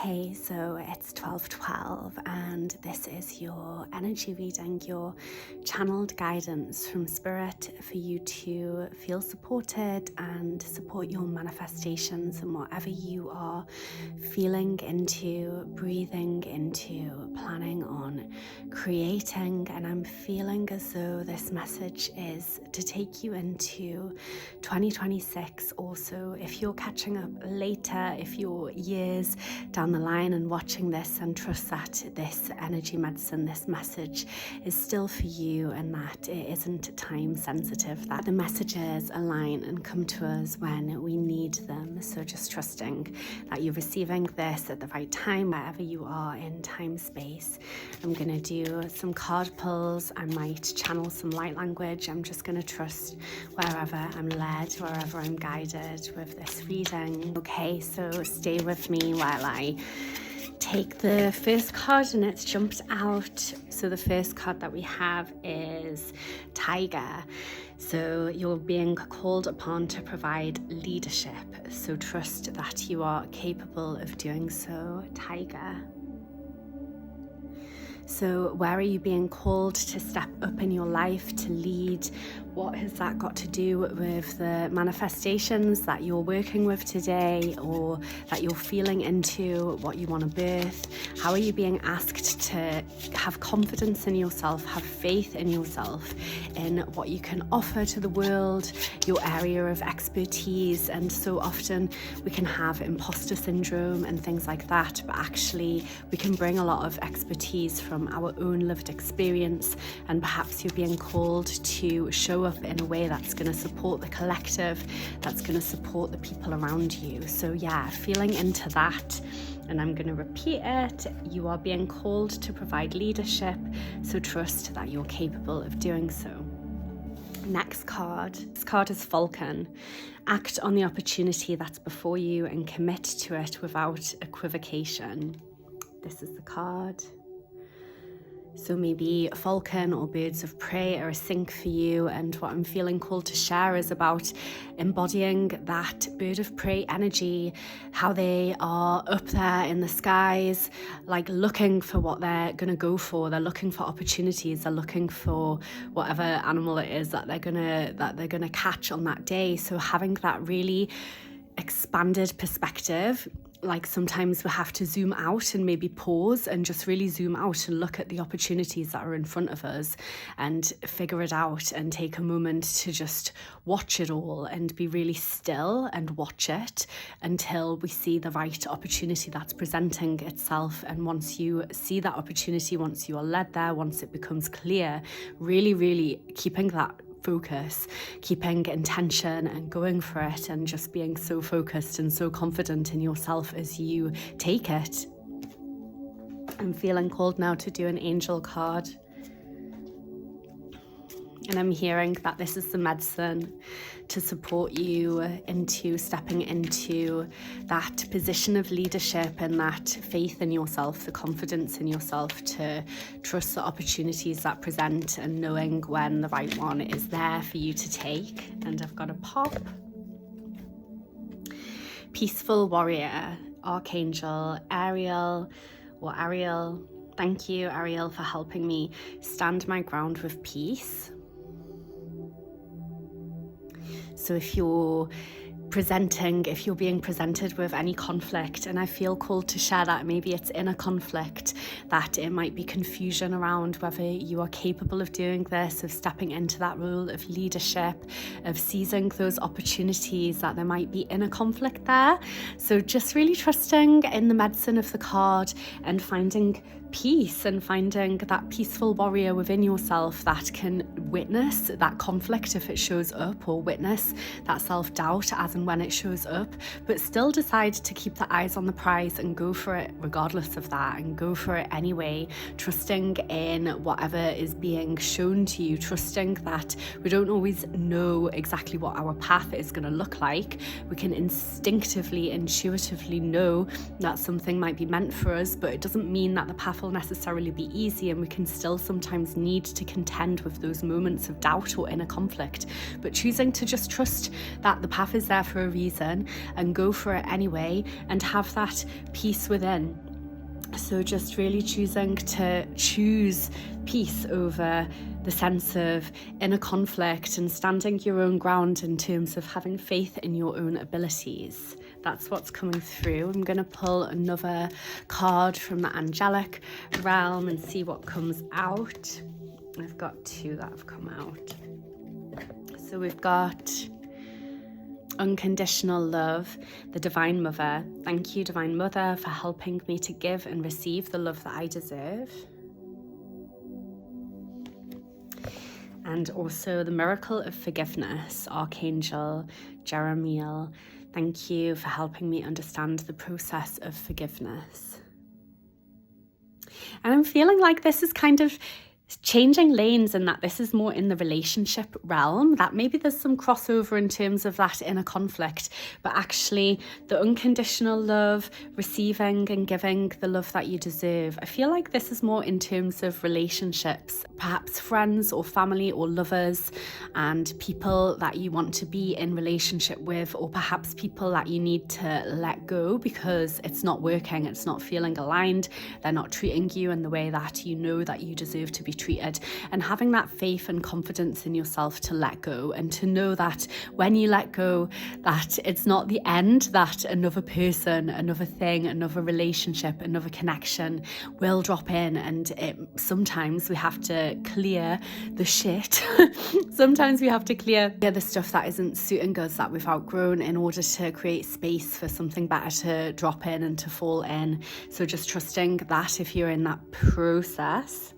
Hey, so it's 12:12 and this is your energy reading, your channeled guidance from Spirit for you to feel supported and support your manifestations and whatever you are feeling into, breathing into, planning on creating. And I'm feeling as though this message is to take you into 2026 also. If you're catching up later, if you're years down the line and watching this, and trust that this energy medicine, this message is still for you and that it isn't time sensitive, that the messages align and come to us when we need them. So just trusting that you're receiving this at the right time, wherever you are in time space. I'm going to do some card pulls. I might channel some light language. I'm just going to trust wherever I'm led, wherever I'm guided with this reading. Okay, so stay with me while I take the first card, and it's jumped out. So the first card that we have is Tiger. So you're being called upon to provide leadership. So trust that you are capable of doing so, Tiger. So where are you being called to step up in your life, to lead? What has that got to do with the manifestations that you're working with today, or that you're feeling into, what you want to birth? How are you being asked to have confidence in yourself, have faith in yourself, in what you can offer to the world, your area of expertise? And so often we can have imposter syndrome and things like that, but actually we can bring a lot of expertise from our own lived experience, and perhaps you're being called to show up in a way that's going to support the collective, that's going to support the people around you. So yeah, feeling into that. And I'm going to repeat it. You are being called to provide leadership, so trust that you're capable of doing so. Next card. This card is Falcon. Act on the opportunity that's before you and commit to it without equivocation. This is the card. So maybe Falcon or birds of prey are a sync for you, and what I'm feeling called to share is about embodying that bird of prey energy, how they are up there in the skies, like looking for what they're going to go for. They're looking for opportunities. They're looking for whatever animal it is that they're gonna catch on that day. So having that really expanded perspective. Like sometimes we have to zoom out and maybe pause and just really zoom out and look at the opportunities that are in front of us and figure it out, and take a moment to just watch it all and be really still and watch it until we see the right opportunity that's presenting itself. And once you see that opportunity, once you are led there, once it becomes clear, really keeping that focus, keeping intention and going for it, and just being so focused and so confident in yourself as you take it. I'm feeling called now to do an angel card. And I'm hearing that this is the medicine to support you into stepping into that position of leadership and that faith in yourself, the confidence in yourself to trust the opportunities that present, and knowing when the right one is there for you to take. And I've got a pop. Peaceful warrior, Archangel, Ariel. Thank you, Ariel, for helping me stand my ground with peace. So if you're being presented with any conflict, and I feel called to share that maybe it's inner conflict, that it might be confusion around whether you are capable of doing this, of stepping into that role of leadership, of seizing those opportunities, that there might be inner conflict there. So just really trusting in the medicine of the card and finding peace, and finding that peaceful warrior within yourself that can witness that conflict if it shows up, or witness that self-doubt as and when it shows up, but still decide to keep the eyes on the prize and go for it regardless of that, and go for it anyway, trusting in whatever is being shown to you, trusting that we don't always know exactly what our path is going to look like. We can intuitively know that something might be meant for us, but it doesn't mean that the path life will necessarily be easy, and we can still sometimes need to contend with those moments of doubt or inner conflict. But choosing to just trust that the path is there for a reason and go for it anyway, and have that peace within. So just really choosing to choose peace over the sense of inner conflict, and standing your own ground in terms of having faith in your own abilities. That's what's coming through. I'm going to pull another card from the angelic realm and see what comes out. I've got 2 that have come out. So we've got Unconditional Love, the Divine Mother. Thank you, Divine Mother, for helping me to give and receive the love that I deserve. And also the Miracle of Forgiveness, Archangel Jeremiel. Thank you for helping me understand the process of forgiveness. And I'm feeling like this is kind of changing lanes, and that this is more in the relationship realm, that maybe there's some crossover in terms of that inner conflict, but actually the unconditional love, receiving and giving the love that you deserve. I feel like this is more in terms of relationships, perhaps friends or family or lovers, and people that you want to be in relationship with, or perhaps people that you need to let go because it's not working, it's not feeling aligned, they're not treating you in the way that you know that you deserve to be treated. And having that faith and confidence in yourself to let go, and to know that when you let go, that it's not the end, that another person, another thing, another relationship, another connection will drop in, and sometimes we have to clear the shit. Sometimes we have to clear the stuff that isn't suiting us, that we've outgrown, in order to create space for something better to drop in and to fall in. So just trusting that if you're in that process.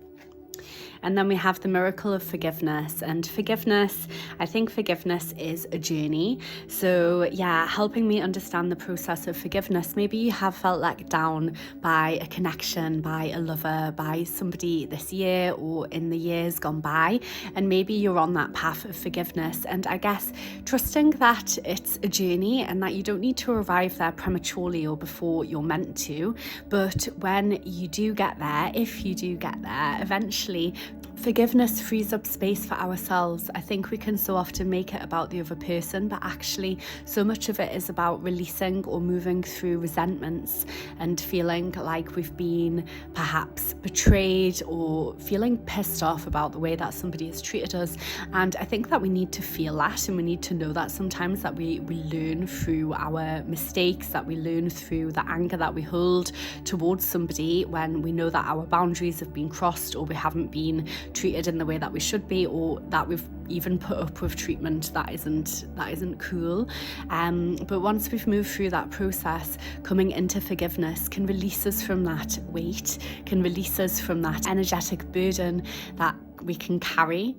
And then we have the Miracle of Forgiveness. And forgiveness, I think forgiveness is a journey. So yeah, helping me understand the process of forgiveness. Maybe you have felt let down by a connection, by a lover, by somebody this year or in the years gone by. And maybe you're on that path of forgiveness. And I guess trusting that it's a journey, and that you don't need to arrive there prematurely or before you're meant to. But when you do get there, if you do get there, eventually forgiveness frees up space for ourselves. I think we can so often make it about the other person, but actually so much of it is about releasing or moving through resentments and feeling like we've been perhaps betrayed, or feeling pissed off about the way that somebody has treated us. And I think that we need to feel that, and we need to know that sometimes, that we learn through our mistakes, that we learn through the anger that we hold towards somebody when we know that our boundaries have been crossed, or we haven't been treated in the way that we should be, or that we've even put up with treatment that isn't cool. But once we've moved through that process, coming into forgiveness can release us from that weight, can release us from that energetic burden that we can carry.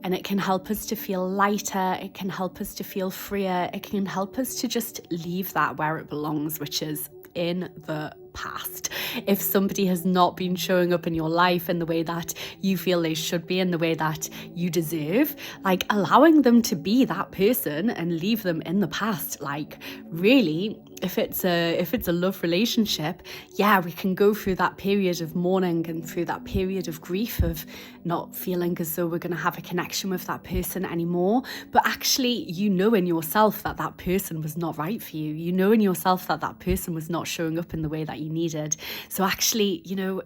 And it can help us to feel lighter, it can help us to feel freer, it can help us to just leave that where it belongs, which is in the past. If somebody has not been showing up in your life in the way that you feel they should be, in the way that you deserve, like allowing them to be that person and leave them in the past. Like really, if it's a love relationship, yeah, we can go through that period of mourning and through that period of grief of not feeling as though we're going to have a connection with that person anymore. But actually, you know in yourself that that person was not right for you. You know in yourself that that person was not showing up in the way that you needed. So actually,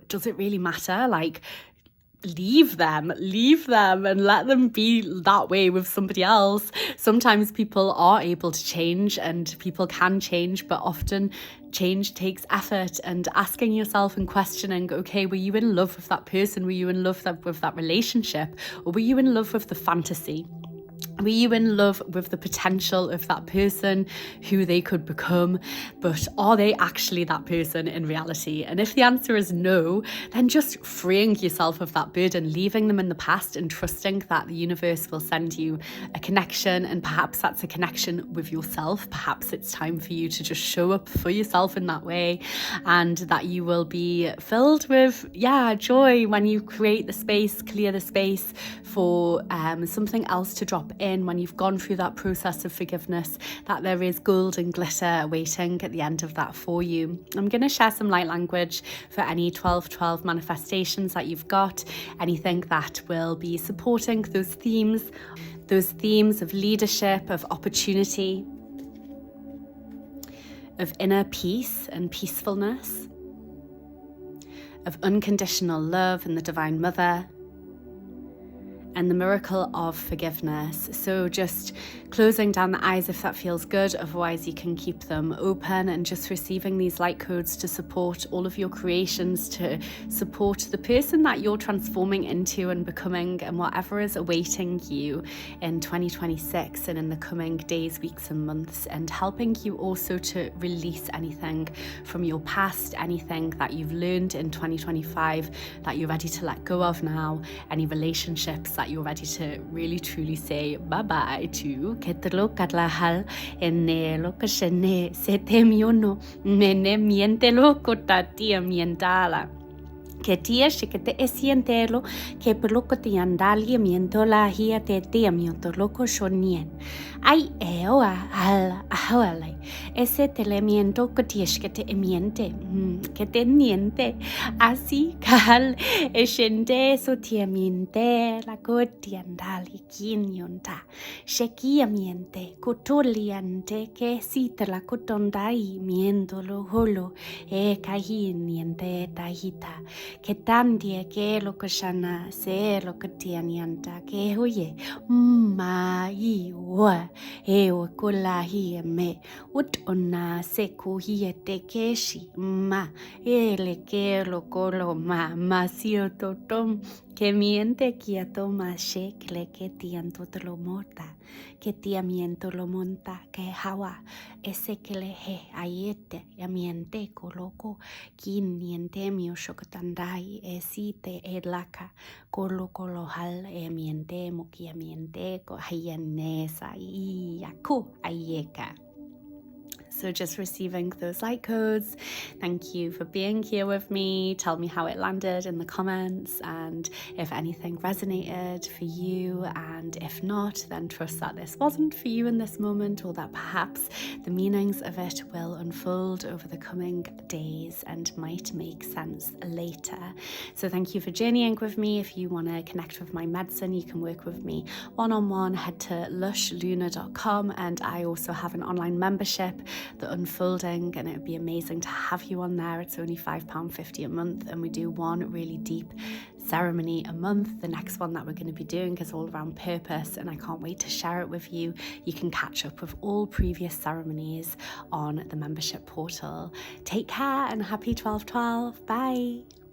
does it really matter? Like, leave them and let them be that way with somebody else. Sometimes people are able to change, and people can change, but often change takes effort. And asking yourself and questioning, okay, were you in love with that person? Were you in love with that relationship? Or were you in love with the fantasy? Were you in love with the potential of that person, who they could become, but are they actually that person in reality? And if the answer is no, then just freeing yourself of that burden, leaving them in the past, and trusting that the universe will send you a connection. And perhaps that's a connection with yourself. Perhaps it's time for you to just show up for yourself in that way, and that you will be filled with joy when you create the space, clear the space for something else to drop in. in, when you've gone through that process of forgiveness, that there is gold and glitter awaiting at the end of that for you. I'm going to share some light language for any 12/12 manifestations that you've got, anything that will be supporting those themes of leadership, of opportunity, of inner peace and peacefulness, of unconditional love and the Divine Mother, and the miracle of forgiveness. So just closing down the eyes if that feels good, otherwise you can keep them open, and just receiving these light codes to support all of your creations, to support the person that you're transforming into and becoming, and whatever is awaiting you in 2026 and in the coming days, weeks and months, and helping you also to release anything from your past, anything that you've learned in 2025 that you're ready to let go of now, any relationships that you're ready to really truly say bye-bye to. Ketelo katlahal ene lokashene setemiono mene mientelo kotatia mientala. Que tia shikete esientelo que peloko te andalia miento la hia te tia miento loco shonien. Ai eoa al ahale. Ese telemiento que tieshkete emiente. Que te niente. Así cal eshente sotiamiente la cotiandali kinyonta. Shekiamiente cotoliante que sita la cotondai miento lo holo e kahiniente tahita. Que tandie que lo kashana se lo katianianta que huye ma iwa e o kolahi me ut ona se kuhie te keshi ma ele que lo kolo ma sio totom que miente que toma shekle que tianto te lo mota que tiamiento lo monta que hawa ese que le he ayete yamiente coloco kin niente mio shokatandai esite edlaka colo hal miente mukiamiente ko hayanesa yaku ayeka. So just receiving those light codes. Thank you for being here with me. Tell me how it landed in the comments, and if anything resonated for you, and if not, then trust that this wasn't for you in this moment, or that perhaps the meanings of it will unfold over the coming days and might make sense later. So thank you for journeying with me. If you want to connect with my medicine, you can work with me one-on-one. Head to lushluna.com, and I also have an online membership, The Unfolding, and it would be amazing to have you on there. It's only £5.50 a month, and we do one really deep ceremony a month. The next one that we're going to be doing is all around purpose, and I can't wait to share it with you. You can catch up with all previous ceremonies on the membership portal. Take care and happy 12/12. Bye.